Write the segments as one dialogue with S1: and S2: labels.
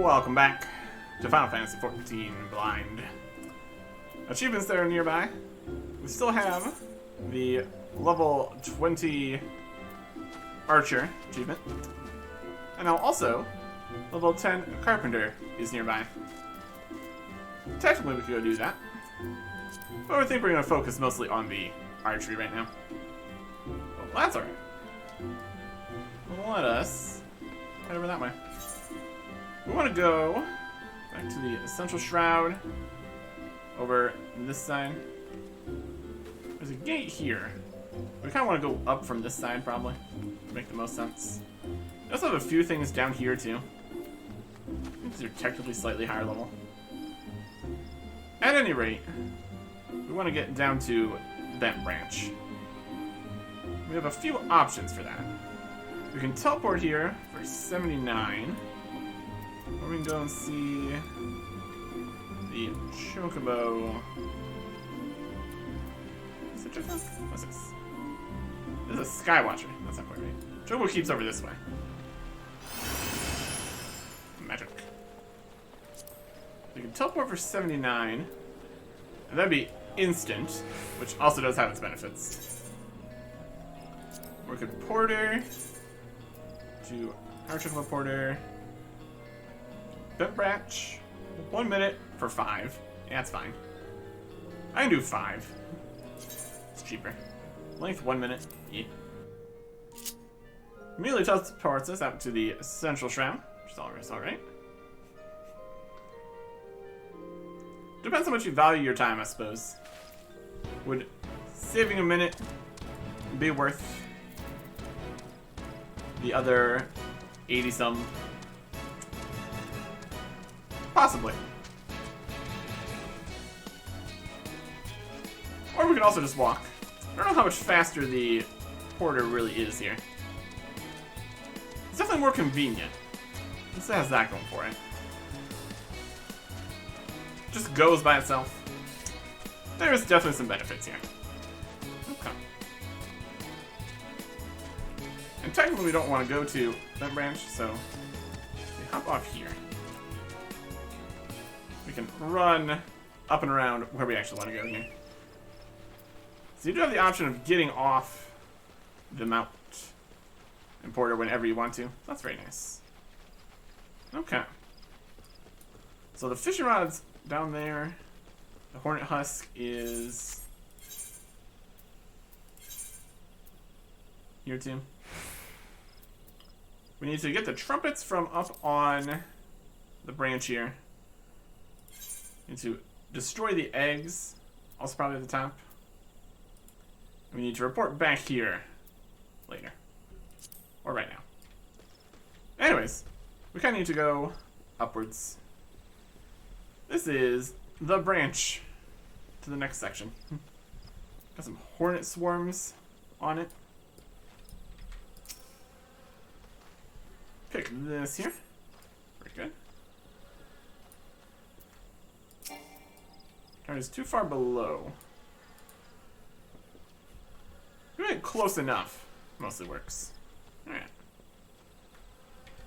S1: Welcome back to Final Fantasy XIV Blind. Achievements that are nearby. We still have the level 20 Archer achievement. And now also, level 10 Carpenter is nearby. Technically we could go do that. But I think we're going to focus mostly on the archery right now. Well, that's alright. Let us head over that way. We want to go back to the Central Shroud over this side. There's a gate here. We kind of want to go up from this side, probably, to make the most sense. We also have a few things down here, too. These are technically slightly higher level. At any rate, we want to get down to Bent Branch. We have a few options for that. We can teleport here for 79. Or we can go and see the Chocobo. Is it different? What's this? This is a Skywatcher. That's not quite right. Chocobo keeps over this way. Magic. We can teleport for 79. And that'd be instant, which also does have its benefits. Or we could Porter to our Chocobo Porter. Bent Branch, 1 minute for 5. Yeah, that's fine. I can do 5. It's cheaper. Length 1 minute. Yeah. Immediately teleports us out to the Central Shroud, which is alright. Depends how much you value your time, I suppose. Would saving a minute be worth the other 80-some? Possibly. Or we could also just walk. I don't know how much faster the Porter really is here. It's definitely more convenient. This has that going for it. Just goes by itself. There's definitely some benefits here. Okay. And technically we don't want to go to that branch, so we hop off here. We can run up and around where we actually want to go here. So you do have the option of getting off the mount and Porter whenever you want to. That's very nice. Okay. So the fishing rod's down there. The Hornet Husk is here too. We need to get the trumpets from up on the branch here. We need to destroy the eggs, also probably at the top. And we need to report back here later. Or right now. Anyways, we kind of need to go upwards. This is the branch to the next section. Got some hornet swarms on it. Pick this here. Very good. Target is too far below. Doing it close enough mostly works. Alright.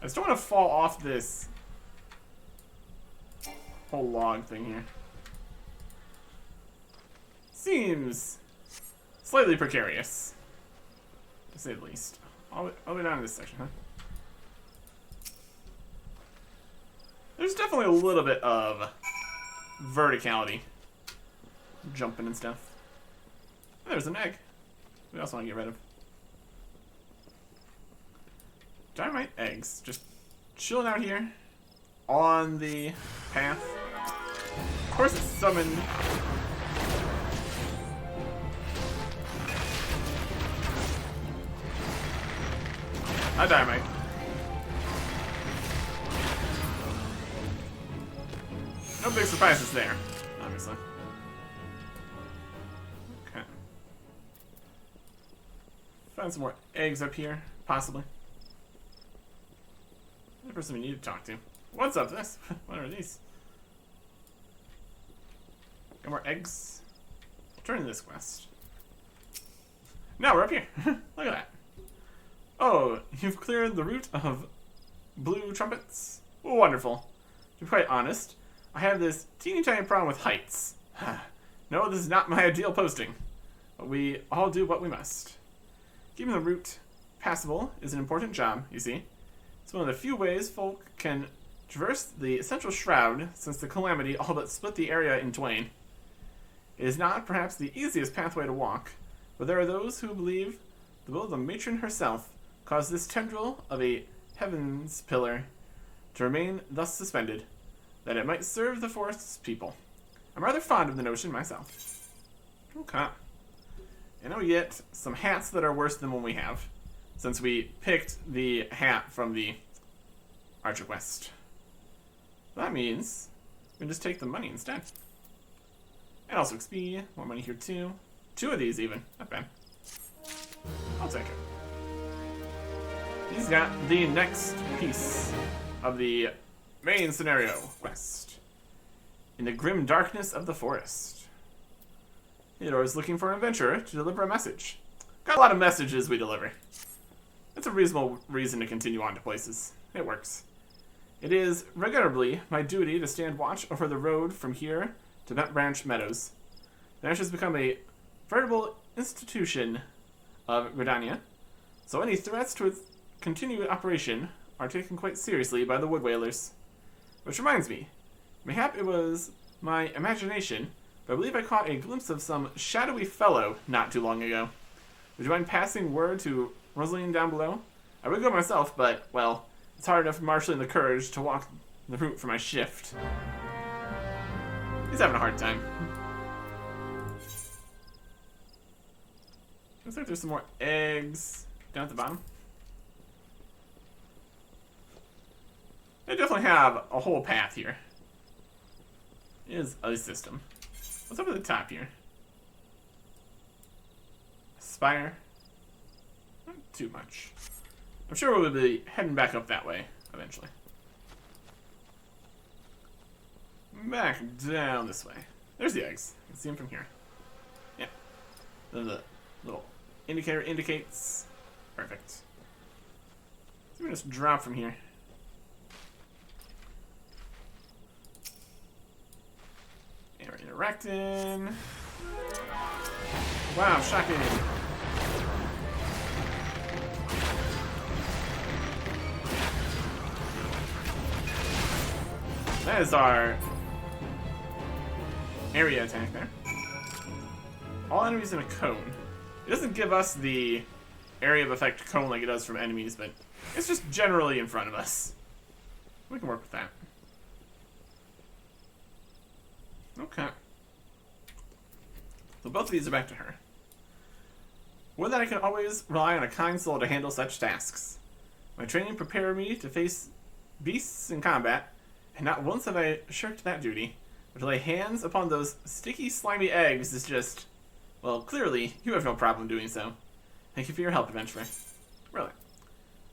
S1: I just don't want to fall off this whole log thing here. Seems slightly precarious, to say the least. All the way down to this section, huh? There's definitely a little bit of verticality. Jumping and stuff. Oh, there's an egg. We also want to get rid of. Dynamite eggs. Just chilling out here on the path. Of course it's summoned. A dynamite. No big surprises there, obviously. Okay. Find some more eggs up here, possibly. The person we need to talk to. What's up this? What are these? Got more eggs. Turn to this quest. Now we're up here. Look at that. Oh, you've cleared the route of blue trumpets? Wonderful. To be quite honest, I have this teeny tiny problem with heights. No, this is not my ideal posting, but we all do what we must. Keeping the route passable is an important job, you see. It's one of the few ways folk can traverse the central shroud since the calamity all but split the area in twain. It is not perhaps the easiest pathway to walk, but there are those who believe the will of the matron herself caused this tendril of a heaven's pillar to remain thus suspended, that it might serve the forest's people. I'm rather fond of the notion myself. Okay. And now we get some hats that are worse than one we have, since we picked the hat from the Archer quest. That means we can just take the money instead. And also XP, more money here too. 2 of these even, not bad. I'll take it. He's got the next piece of the main scenario quest. In the grim darkness of the forest. Theodore is looking for an adventurer to deliver a message. Got a lot of messages we deliver. That's a reasonable reason to continue on to places. It works. It is regrettably my duty to stand watch over the road from here to Bent Branch Meadows. The ranch has become a veritable institution of Gridania, so any threats to its continued operation are taken quite seriously by the wood whalers. Which reminds me, mayhap it was my imagination, but I believe I caught a glimpse of some shadowy fellow not too long ago. Would you mind passing word to Rosaline down below? I would go myself, but, well, it's hard enough marshalling the courage to walk the route for my shift. He's having a hard time. Looks like there's some more eggs down at the bottom. They definitely have a whole path here. It is a system. What's up at the top here? Spire? Not too much. I'm sure we'll be heading back up that way eventually. Back down this way. There's the eggs. You can see them from here. Yeah. Then the little indicator indicates. Perfect. So we just drop from here. And we're interacting. Wow, shocking. That is our area attack there. All enemies in a cone. It doesn't give us the area of effect cone like it does from enemies, but it's just generally in front of us. We can work with that. Okay. So both of these are back to her. Would that I can always rely on a kind soul to handle such tasks. My training prepared me to face beasts in combat, and not once have I shirked that duty. But to lay hands upon those sticky, slimy eggs is just... Well, clearly, you have no problem doing so. Thank you for your help, adventurer. Really.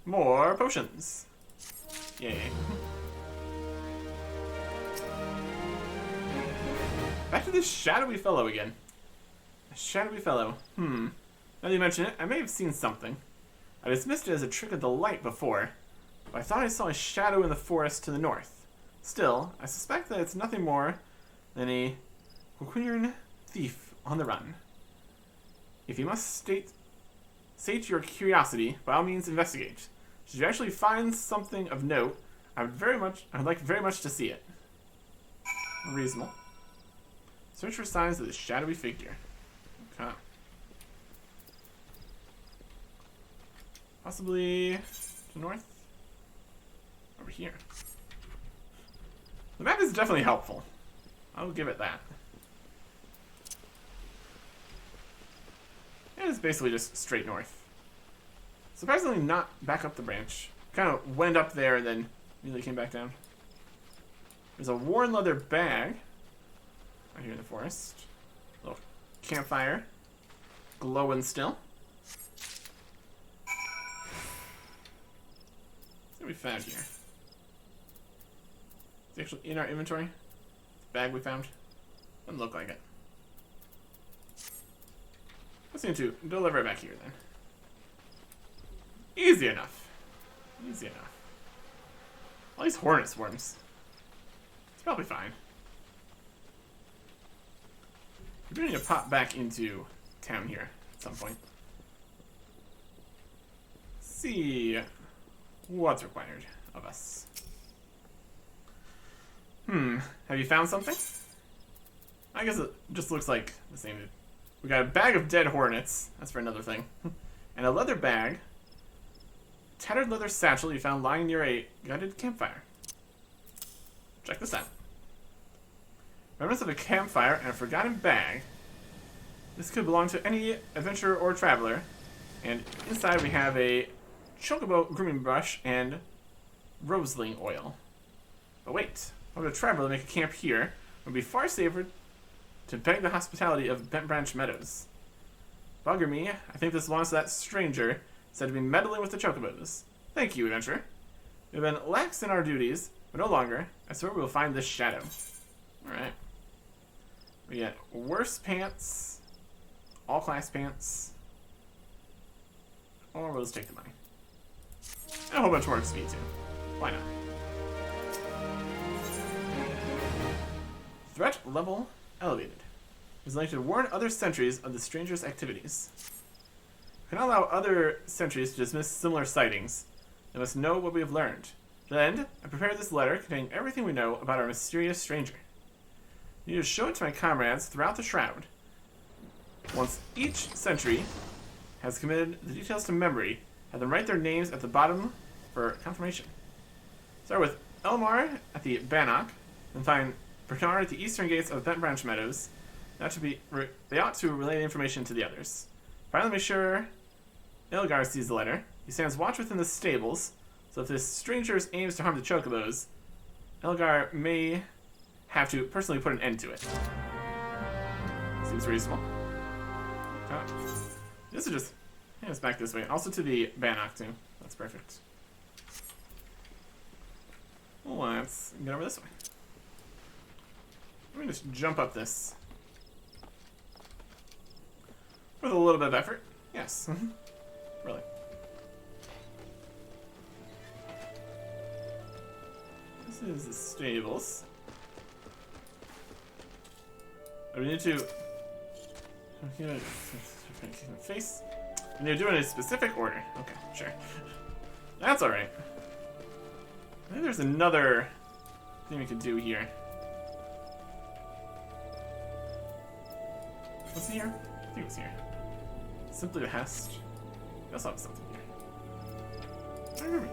S1: More potions. Yay. Back to this shadowy fellow again. A shadowy fellow. Now that you mention it, I may have seen something. I dismissed it as a trick of the light before, but I thought I saw a shadow in the forest to the north. Still, I suspect that it's nothing more than a Quirinian thief on the run. If you must sate your curiosity, by all means investigate. Should you actually find something of note, I would like very much to see it. Reasonable. Search for signs of the shadowy figure. Okay. Possibly to the north? Over here. The map is definitely helpful. I'll give it that. It is basically just straight north. Surprisingly not back up the branch. Kind of went up there and then immediately came back down. There's a worn leather bag right here in the forest. Little campfire. Glowing still. What we found here? It's actually in our inventory. Bag we found. Doesn't look like it. Let's need to deliver it back here then. Easy enough. Easy enough. All these hornet swarms. It's probably fine. We do need to pop back into town here at some point. See what's required of us. Have you found something? I guess it just looks like the same. We got a bag of dead hornets. That's for another thing. And a leather bag. Tattered leather satchel you found lying near a gutted campfire. Check this out. Remnants of a campfire and a forgotten bag. This could belong to any adventurer or traveler. And inside we have a chocobo grooming brush and roseling oil. But wait, why would a traveler make a camp here? It would be far safer to beg the hospitality of Bent Branch Meadows. Bugger me, I think this belongs to that stranger said to be meddling with the chocobos. Thank you, adventurer. We've been lax in our duties, but no longer. I swear we will find this shadow. Alright. We get worse pants, all class pants, or we'll just take the money. And a whole bunch more XP too. Why not? Threat level elevated. It is likely to warn other sentries of the stranger's activities. We cannot allow other sentries to dismiss similar sightings. They must know what we have learned. To that end, I prepared this letter containing everything we know about our mysterious stranger. I need to show it to my comrades throughout the Shroud. Once each sentry has committed the details to memory, have them write their names at the bottom for confirmation. Start with Elmar at the Bannock, then find Bernard at the eastern gates of Bent Branch Meadows. They ought to relay the information to the others. Finally, make sure Ilgar sees the letter. He stands watch within the stables, so if this stranger aims to harm the chocobos, Elgar may have to personally put an end to it. Seems reasonable. This is just hand us back this way. Also to the Bannock too. That's perfect. Well, let's get over this way. Let me just jump up this. With a little bit of effort. Yes. Really. This is the stables. We need to face. We need to do it in a specific order. Okay, sure. That's alright. I think there's another thing we could do here. Was he here? I think it was here. Simply the Hest. We also have something here. I remember you.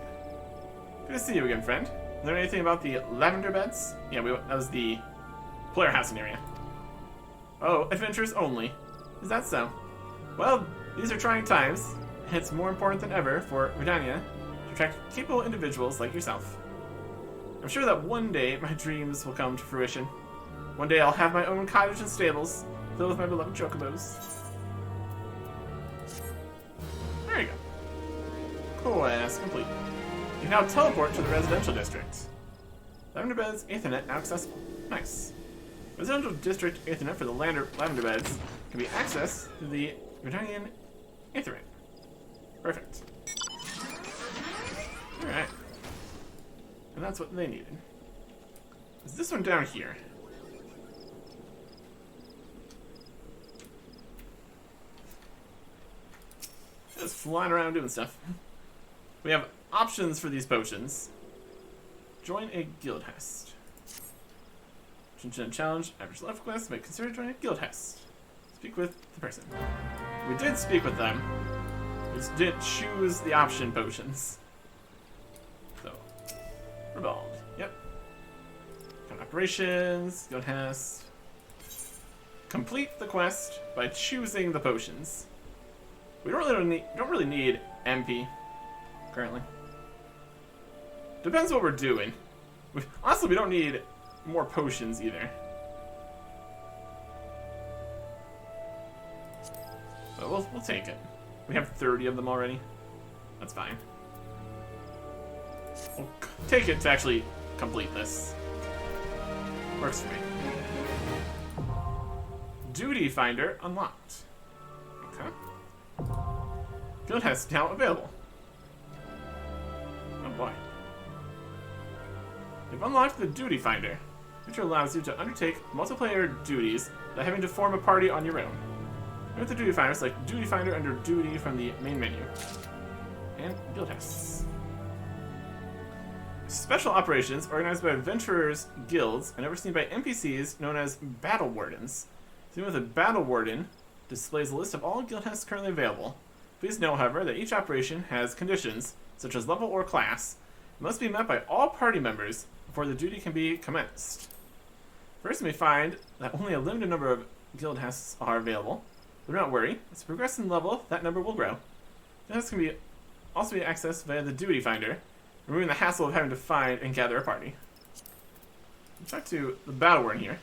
S1: Good to see you again, friend. Is there anything about the lavender beds? Yeah, that was the player housing area. Oh, adventurers only. Is that so? Well, these are trying times. It's more important than ever for Vidania to attract capable individuals like yourself. I'm sure that one day my dreams will come to fruition. One day I'll have my own cottage and stables filled with my beloved chocobos. There you go. Quest complete. You can now teleport to the residential district. Lavender Beds Ethernet now accessible. Nice. Residential district Ethernet for the Lavender Beds can be accessed through the Vidanian Ethernet. Perfect. Alright. And that's what they needed. Is this one down here? Just flying around doing stuff. We have options for these potions. Join a guild hest. Challenge, average level quest, may consider joining a guild hest. Speak with the person. We did speak with them. We just didn't choose the option potions. So, revolved. Yep. Operations, guild hest. Complete the quest by choosing the potions. We don't really need MP currently. Depends what we're doing. Honestly, we don't need more potions either. But we'll take it. We have 30 of them already. That's fine. We'll take it to actually complete this. Works for me. Duty Finder unlocked. Okay. Guild has now available. Oh boy. We've unlocked the Duty Finder. which allows you to undertake multiplayer duties without having to form a party on your own. With the Duty Finder, select Duty Finder under Duty from the main menu. And Guild Tests. Special operations organized by adventurers' guilds and overseen by NPCs known as Battle Wardens. Seen with a Battle Warden displays a list of all guild tests currently available. Please know, however, that each operation has conditions, such as level or class, that must be met by all party members before the duty can be commenced. First, you may find that only a limited number of guild tests are available, but do not worry, as you progress in level, that number will grow. Guild tests can also be accessed via the Duty Finder, removing the hassle of having to find and gather a party. Let's talk to the Battle Warden here.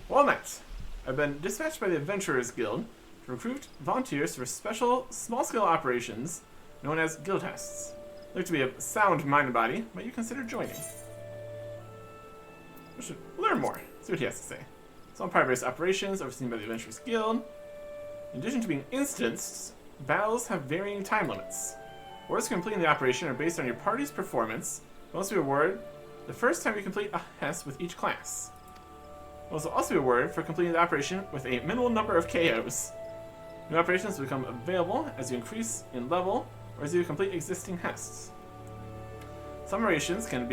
S1: Well met. I've been dispatched by the Adventurers Guild to recruit volunteers for special, small-scale operations known as guild tests. Look to be a sound mind and body, but you consider joining. We should learn more. See what he has to say. Some various operations overseen by the Adventurers Guild. In addition to being instanced, battles have varying time limits. Rewards for completing the operation are based on your party's performance, but also be awarded the first time you complete a test with each class. Those will also be awarded for completing the operation with a minimal number of KOs. New operations will become available as you increase in level or as you complete existing tests. Some operations can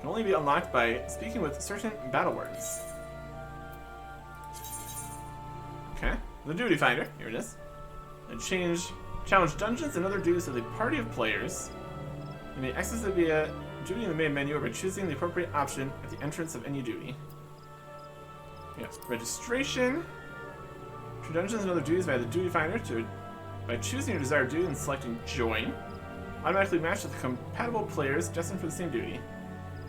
S1: only be unlocked by speaking with certain battle wardens. Okay, the Duty Finder, here it is. And challenge dungeons and other duties of a party of players. You may access it via duty in the main menu or by choosing the appropriate option at the entrance of any duty. Yes, registration. To dungeons and other duties via the Duty Finder by choosing your desired duty and selecting Join. Automatically match with compatible players destined for the same duty.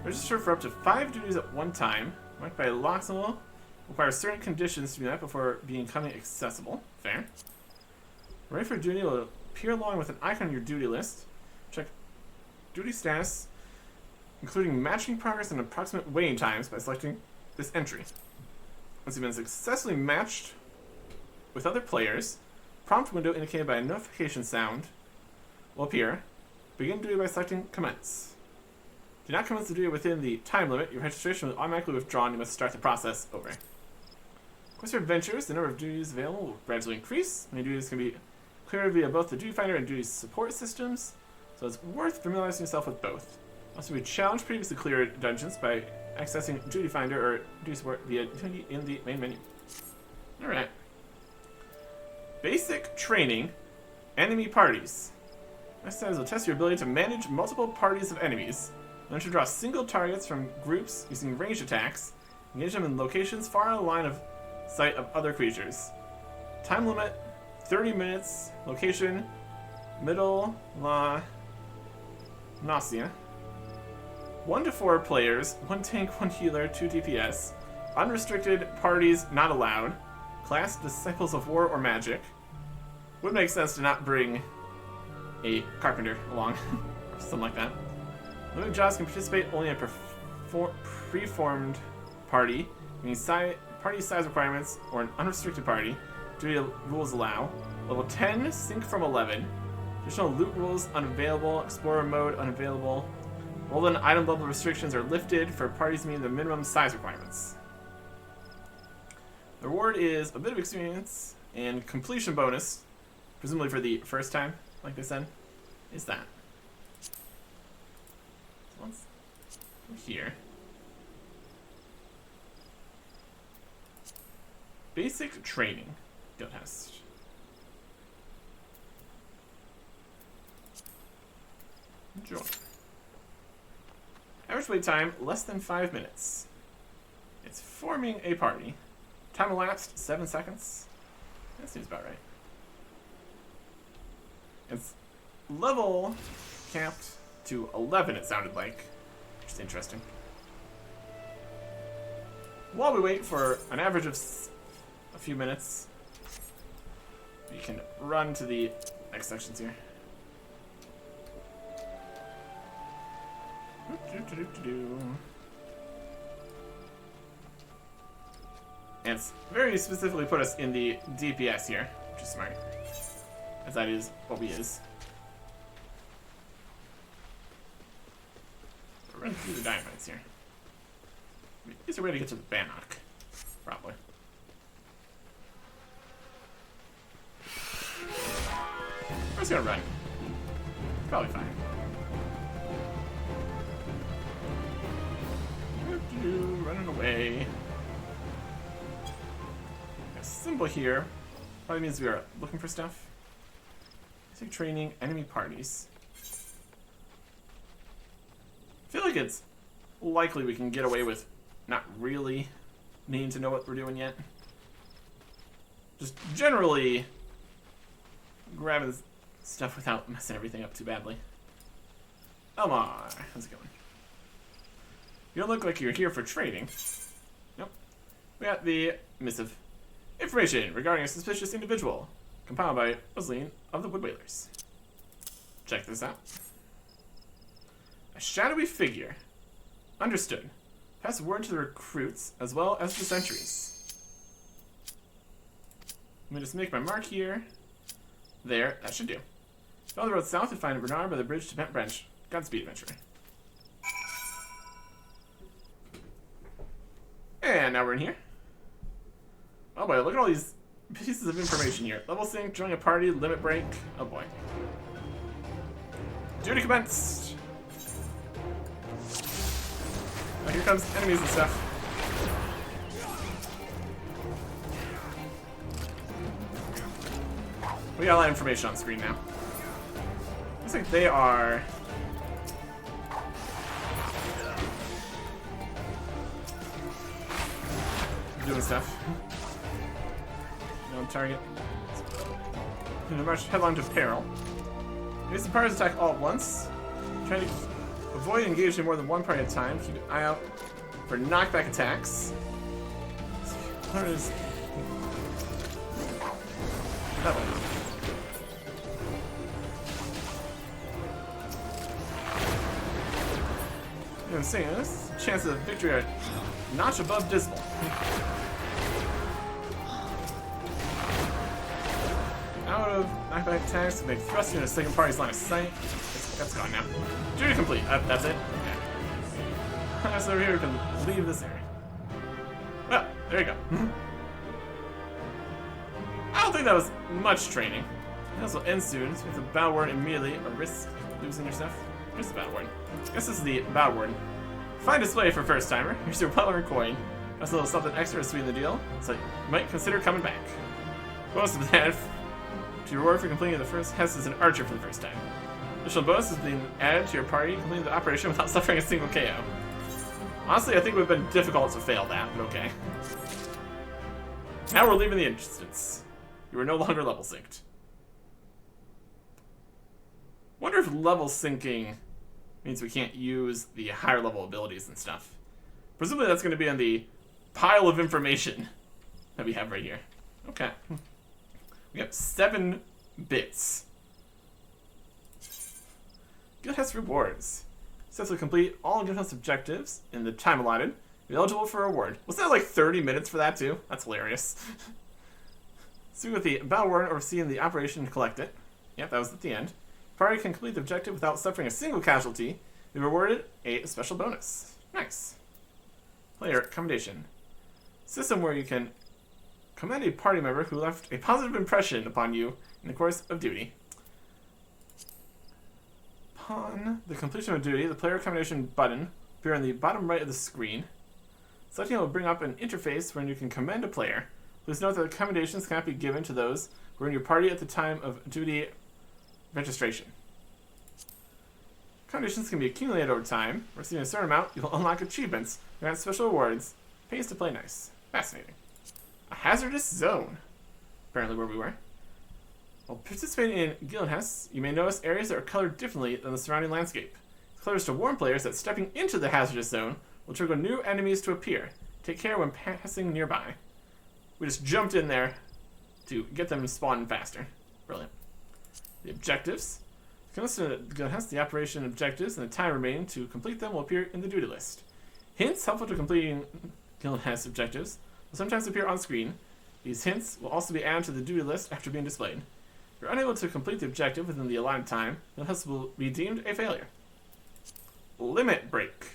S1: Register for up to 5 duties at one time. Marked by locks and will require certain conditions to be met before becoming accessible. Fair. Ready for duty will appear along with an icon on your duty list. Check duty status, including matching progress and approximate waiting times by selecting this entry. Once you've been successfully matched with other players, prompt window indicated by a notification sound will appear. Begin duty by selecting Commence. Do not commence the duty within the time limit. Your registration will automatically withdraw and you must start the process over. Of course, for adventures, the number of duties available will gradually increase. Many duties can be cleared via both the Duty Finder and duty support systems, so it's worth familiarizing yourself with both. Also, we challenge previously cleared dungeons by accessing Duty Finder or duty support via duty in the main menu. Alright. Basic training, enemy parties. Exercise will test your ability to manage multiple parties of enemies. Learn to draw single targets from groups using ranged attacks. Engage them in locations far out of line of sight of other creatures. Time limit, 30 minutes. Location, Middle La Nausea. 1 to 4 players, 1 tank, 1 healer, 2 DPS. Unrestricted parties not allowed. Class Disciples of War or Magic. Would make sense to not bring a carpenter along, or something like that. Limited jobs can participate only in a preformed party, meaning party size requirements or an unrestricted party. Duty rules allow. Level 10, sync from 11. Additional loot rules unavailable. Explorer mode unavailable. Role and item level restrictions are lifted for parties meeting the minimum size requirements. The reward is a bit of experience and completion bonus, presumably for the first time, like they said, is that. So let's go here. Basic training. Guild test. Enjoy. Average wait time, less than 5 minutes. It's forming a party. Time elapsed, 7 seconds. That seems about right. It's level capped to 11, it sounded like. Just interesting. While we wait for an average of a few minutes, we can run to the next sections here. And it's very specifically put us in the DPS here, which is smart, as that is what we is. We're running through the dynamites here. We Where's your way to get to the Bannock? Probably. We're just gonna run. Probably fine. Running away. A symbol here probably means we are looking for stuff. Basic training, enemy parties. I feel like it's likely we can get away with not really needing to know what we're doing yet. Just generally grabbing stuff without messing everything up too badly. Elmar, how's it going? You don't look like you're here for trading. Nope. We got the missive. Information regarding a suspicious individual. Compiled by Rosaline of the Wood Whalers. Check this out. A shadowy figure. Understood. Pass word to the recruits as well as the sentries. Let me just make my mark here. There, that should do. Follow the road south and find Bernard by the bridge to Bent Branch. Godspeed, adventurer. And now we're in here. Oh boy, look at all these pieces of information here. Level sync, join a party, limit break. Oh boy. Duty commenced. Oh, here comes enemies and stuff. We got a lot of information on screen now. Looks like they are... doing stuff. No target. And march headlong to peril. Use the parties attack all at once. Try to avoid engaging in more than one party at a time. Keep an eye out for knockback attacks. What is that one? You know what I'm saying? This chances of victory are notch above dismal. Out of knockback attacks to make thrusting in a second party's line of sight. That's gone now. Duty complete. That's it. Okay. So over here we can leave this area. Well, there you go. I don't think that was much training. This will end soon, so with the battle word immediately or risk losing your stuff. Here's the battle word. I guess this is the battle word. Fine display for first timer. Here's your $1 coin. That's a little something extra to sweeten the deal, so you might consider coming back. Bonus of that to your reward for completing the first Hess as an archer for the first time. Additional bonus is being added to your party completing the operation without suffering a single KO. Honestly, I think it would have been difficult to fail that, but okay. Now we're leaving the instance. You are no longer level synced. Wonder if level syncing means we can't use the higher level abilities and stuff. Presumably that's going to be on the pile of information that we have right here. Okay. We got 7 bits. Guildhouse rewards. Successfully complete all Guildhouse objectives in the time allotted. Be eligible for a reward. Was that like 30 minutes for that too? That's hilarious. See with the battle warden overseeing the operation to collect it. Yep, that was at the end. Party can complete the objective without suffering a single casualty. Be rewarded a special bonus. Nice. Player commendation. System where you can commend a party member who left a positive impression upon you in the course of duty. Upon the completion of duty, the player commendation button will appear on the bottom right of the screen. Selecting it will bring up an interface where you can commend a player. Please note that the commendations cannot be given to those who are in your party at the time of duty registration. Commendations can be accumulated over time. Receiving a certain amount, you'll unlock achievements, grant special rewards, pays to play nice. Fascinating. A hazardous zone. Apparently where we were. While participating in Guildhouse, you may notice areas that are colored differently than the surrounding landscape. It's clear to warn players that stepping into the hazardous zone will trigger new enemies to appear. Take care when passing nearby. We just jumped in there to get them to spawn faster. Brilliant. The objectives. You can listen to Guildhouse, the operation objectives, and the time remaining to complete them will appear in the duty list. Hints helpful to completing Guildhouse objectives will sometimes appear on screen. These hints will also be added to the duty list after being displayed. If you're unable to complete the objective within the allotted time, Guildhouse will be deemed a failure. Limit break.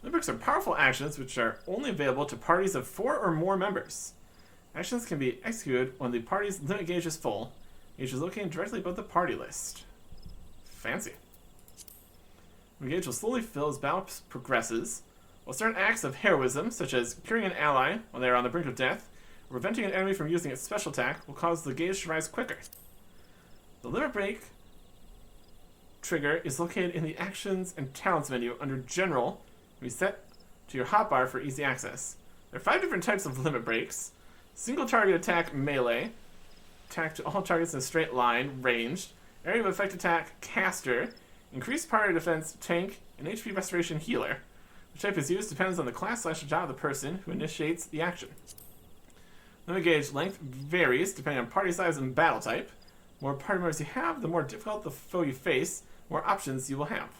S1: Limerics are powerful actions which are only available to parties of 4 or more members. Actions can be executed when the party's limit gauge is full. Gauge is located directly above the party list. Fancy. The gauge will slowly fill as battle progresses, while certain acts of heroism, such as curing an ally while they are on the brink of death, or preventing an enemy from using its special attack, will cause the gauge to rise quicker. The limit break trigger is located in the Actions and Talents menu under General, and be set to your hotbar for easy access. There are 5 different types of limit breaks. Single target attack melee, attack to all targets in a straight line, ranged, area of effect attack, caster, increased party defense, tank, and HP restoration healer. Which type is used depends on the class / job of the person who initiates the action. Limit gauge length varies depending on party size and battle type. The more party members you have, the more difficult the foe you face, more options you will have.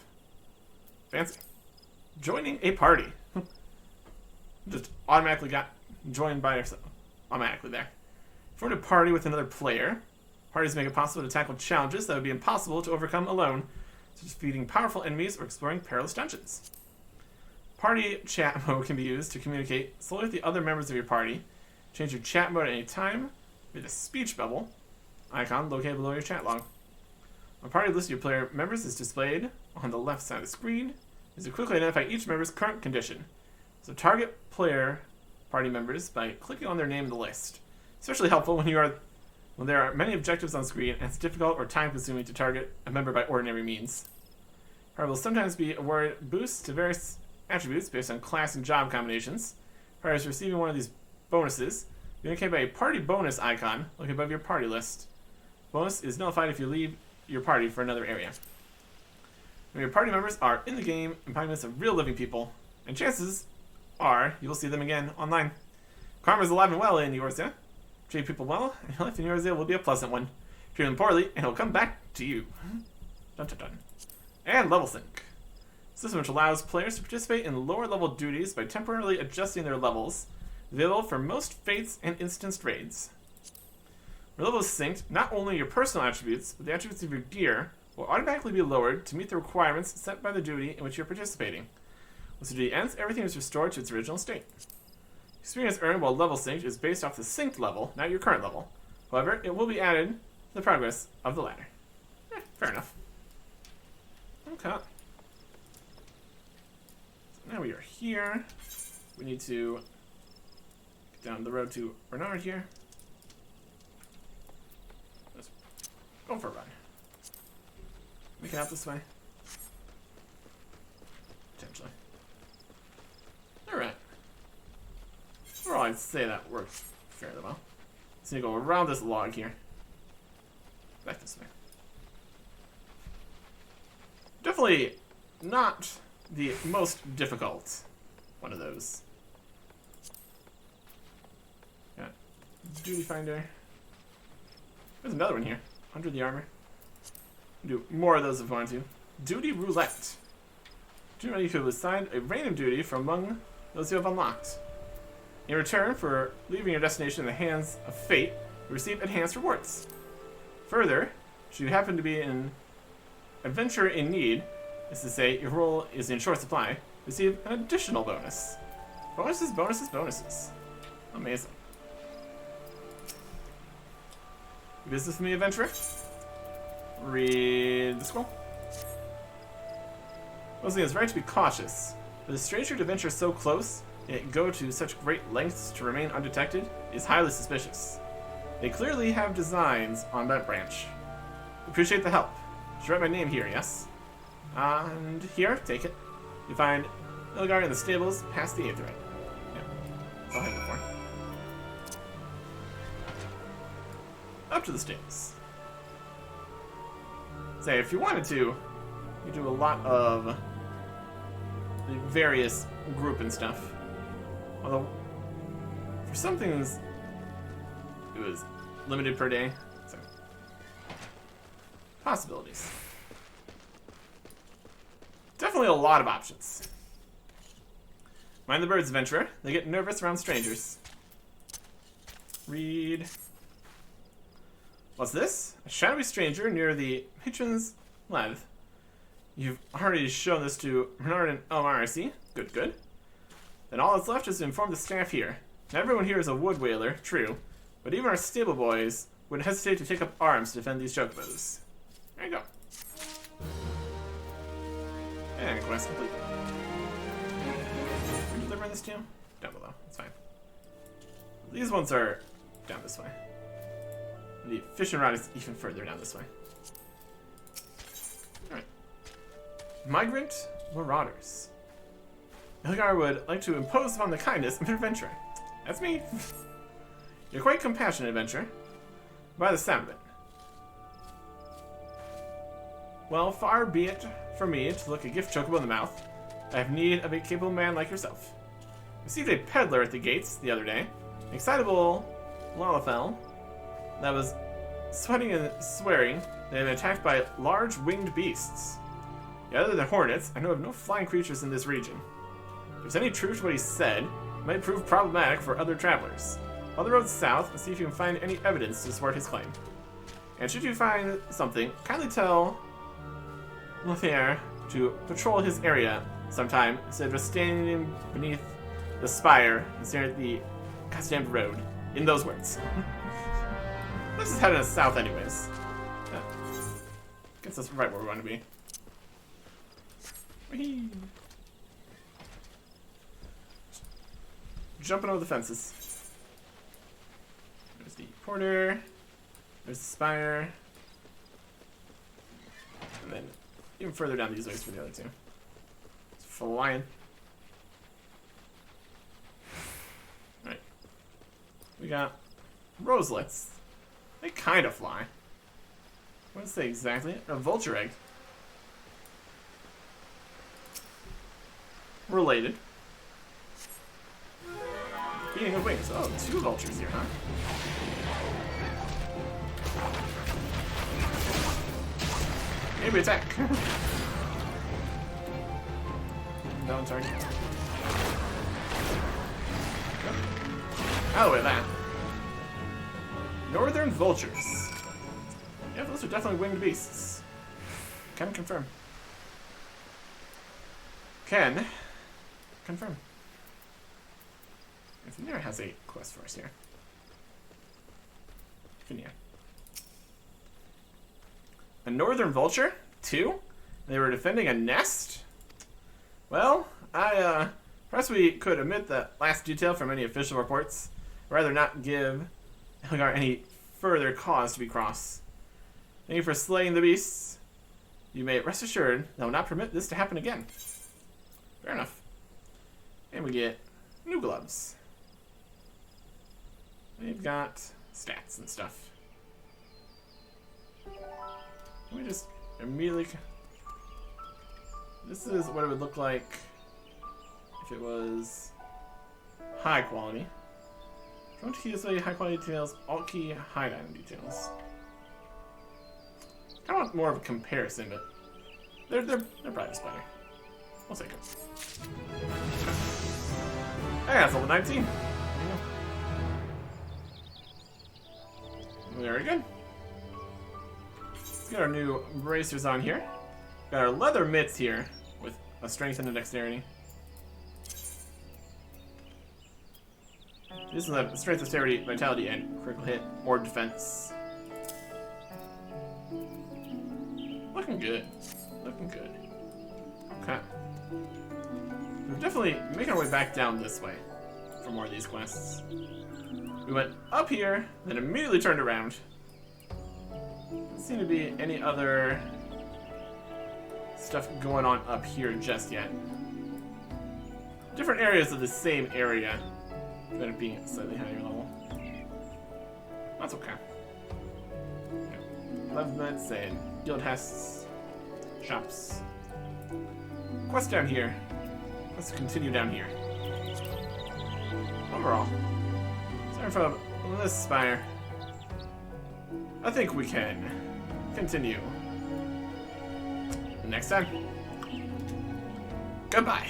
S1: Fancy. Joining a party. Just automatically got joined by yourself. Automatically there. Form a party with another player. Parties make it possible to tackle challenges that would be impossible to overcome alone, such as defeating powerful enemies or exploring perilous dungeons. Party chat mode can be used to communicate solely with the other members of your party. Change your chat mode at any time with a speech bubble icon located below your chat log. A party list of your player members is displayed on the left side of the screen. It is quickly identify each member's current condition. So target player party members by clicking on their name in the list. Especially helpful when there are many objectives on screen and it's difficult or time-consuming to target a member by ordinary means. Party will sometimes be awarded boosts to various attributes based on class and job combinations. Parties receiving one of these bonuses be indicated by a party bonus icon located above your party list. Bonus is nullified if you leave your party for another area. When your party members are in the game, embodiments of real living people, and chances are you will see them again online. Karma is alive and well in Eorzea. Treat people well, and your life in Eorzea will be a pleasant one. Treat them poorly, and it'll come back to you. Dun dun dun. And level sync. System which allows players to participate in lower level duties by temporarily adjusting their levels, available for most fates and instanced raids. Your level is synced, not only your personal attributes, but the attributes of your gear will automatically be lowered to meet the requirements set by the duty in which you're participating. Once the duty ends, everything is restored to its original state. Experience earned while level synced is based off the synced level, not your current level. However, it will be added to the progress of the ladder. Fair enough. Okay. So now we are here. We need to get down the road to Bernard here. Just go for a run. Make it out this way. Potentially. Alright. Well, I'd say that works fairly well. So you go around this log here. Back this way. Definitely not the most difficult one of those. Got Duty Finder. There's another one here. Under the armor. Do more of those if you want to. Duty Roulette. You could assign a random duty from among those you have unlocked. In return for leaving your destination in the hands of fate, you receive enhanced rewards. Further, should you happen to be an adventurer in need, is to say your role is in short supply, receive an additional bonus. Bonuses, bonuses, bonuses. Amazing. Business with me, adventurer? Read the scroll. Mostly it's right to be cautious, but a stranger to venture so close and go to such great lengths to remain undetected is highly suspicious. They clearly have designs on that branch. Appreciate the help. Should write my name here, yes? And here, take it. You find Ilgar in the stables past the Aetherite. Yeah, that's all I had before. Up to the stables. Say, if you wanted to, you do a lot of the various group and stuff. Although, for some things, it was limited per day. So, possibilities. Definitely a lot of options. Mind the birds, adventurer. They get nervous around strangers. Read. What's this? A shadowy stranger near the Patron's Leth. You've already shown this to Bernard and Elmar, I see. Good, good. Then all that's left is to inform the staff here. Not everyone here is a wood whaler, true, but even our stable boys wouldn't hesitate to take up arms to defend these chocobos. There you go. And quest complete. We're delivering this to you? Down below. That's fine. These ones are down this way. The fishing rod is even further down this way. Alright. Migrant Marauders. Ilgar would like to impose upon the kindness of an adventurer. That's me. You're quite compassionate, adventurer. By the sound of it. Well, far be it from me to look a gift chocobo in the mouth. I have need of a capable man like yourself. I received a peddler at the gates the other day. An excitable Lalafell that was sweating and swearing they had been attacked by large winged beasts. Yet other than hornets, I know of no flying creatures in this region. If there's any truth to what he said, it might prove problematic for other travelers. Follow the road south and see if you can find any evidence to support his claim. And should you find something, kindly tell Lothair to patrol his area sometime instead of just standing beneath the spire and staring at the goddamn road. In those words. This is heading us south anyways. Yeah. Gets us right where we want to be. Whee! Jumping over the fences. There's the porter. There's the spire. And then even further down these ways for the other two. It's flying. Right. We got roselets. They kind of fly. What does it say exactly? A vulture egg. Related. Beating of wings. Oh, 2 vultures here, huh? Maybe attack. Down target. Out of the way of that. Northern vultures. Yeah, those are definitely winged beasts. Can confirm. Can confirm. Finir has a quest for us here. Finir. A northern vulture? 2? They were defending a nest? Well, perhaps we could omit that last detail from any official reports. Rather not give Elgar any further cause to be cross. Thank you for slaying the beasts. You may rest assured that I will not permit this to happen again. Fair enough. And we get new gloves. We've got stats and stuff. Can we just immediately... This is what it would look like if it was high quality. Don't key display high quality details, alt key hide item details. I want more of a comparison, but they're probably just better. We'll take it. Hey, that's level 19. Very good. Let's get our new bracers on here. Got our leather mitts here with a strength and a dexterity. This is a strength, dexterity, vitality, and critical hit or defense. Looking good. Looking good. Okay. We're definitely making our way back down this way for more of these quests. We went up here, then immediately turned around. Doesn't seem to be any other stuff going on up here just yet. Different areas of the same area, but it being at slightly higher level. That's okay. Love meds and guild tests, shops. Quest down here. Let's continue down here. Overall. Starting from this spire, I think we can continue next time. Goodbye.